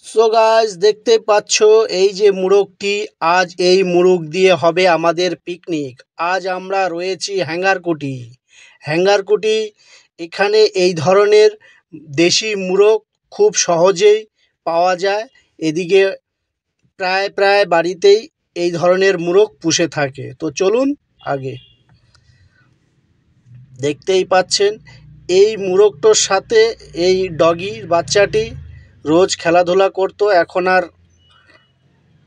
So guys, দেখতেই পাচ্ছ এই যে মোরগটি, আজ এই মোরগ দিয়ে হবে আমাদের পিকনিক। আজ আমরা রয়েছি হ্যাঙ্গারকুটি। হ্যাঙ্গারকুটি এখানে এই ধরনের দেশি মোরগ খুব সহজেই পাওয়া যায়। এদিকে প্রায় বাড়িতেই এই ধরনের মোরগ পুষে থাকে। তো চলুন আগে। দেখতেই পাচ্ছেন এই মোরগটার সাথে এই ডগির বাচ্চাটি রোজ খেলাধুলা করতো, এখন আর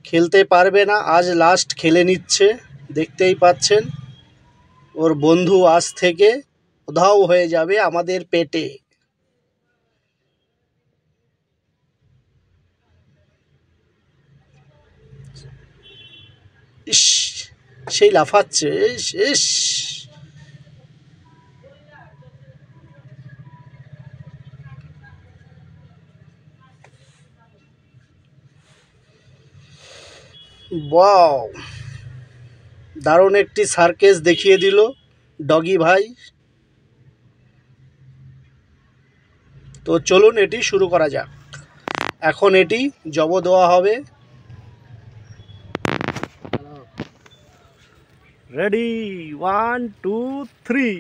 খেলতে পারবে না, আজ লাস্ট খেলে নিচ্ছে। দেখতেই পাচ্ছেন ওর বন্ধু আজ থেকে উধাও হয়ে যাবে আমাদের পেটে। ইস, সেই লাফাচ্ছে। ইস ইস, ওয়াও, দারুণ একটি সার্কেস দেখিয়ে দিল ডগি ভাই। তো চলুন এটি শুরু করা যাক। এখন এটি জব দেওয়া হবে। রেডি, 1 2 3।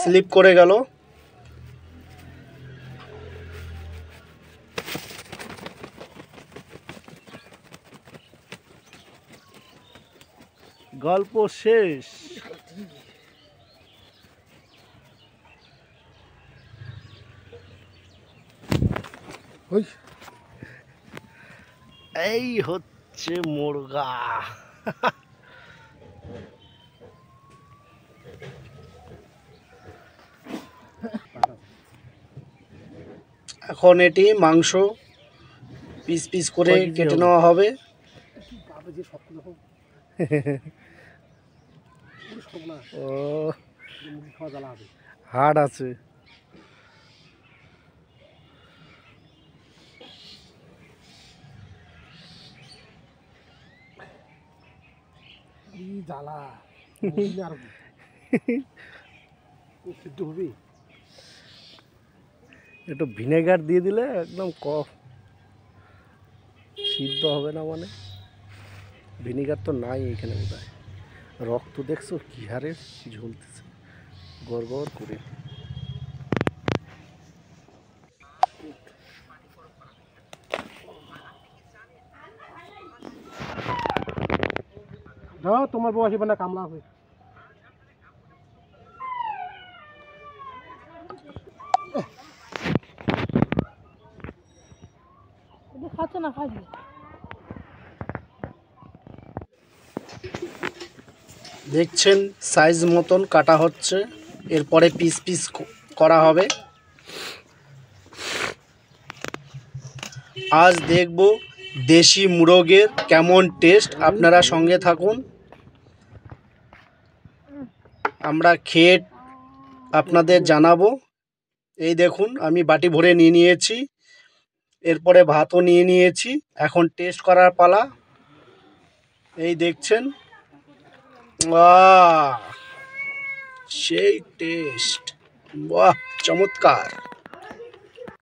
স্লিপ করে গেল। গল্প শেষ। এই হচ্ছে মুরগা। এখন এটি মাংস পিস পিস করে কেটে নেওয়া হবে। ও, হাড় আছে। একটু ভিনেগার দিয়ে দিলে একদম সিদ্ধ হবে না। মানে ভিনেগার তো নাই এখানে বোধহয়। রক্ত দেখছো কি হারে ঝুলতেছে গড় করে। তোমার বউ আসবে না, কামলা হবে। দেখছেন সাইজ মতন কাটা হচ্ছে, এরপরে পিস পিস করা হবে। আজ দেখব দেশি মুরগের কেমন টেস্ট। আপনারা সঙ্গে থাকুন, আমরা খেয়ে আপনাদের জানাবো। এই দেখুন আমি বাটি ভরে নিয়ে নিয়েছি, এরপরে ভাতও নিয়ে নিয়েছি। এখন টেস্ট করার পালা। এই দেখছেন, সেই টেস্ট, বাহ চমৎকার।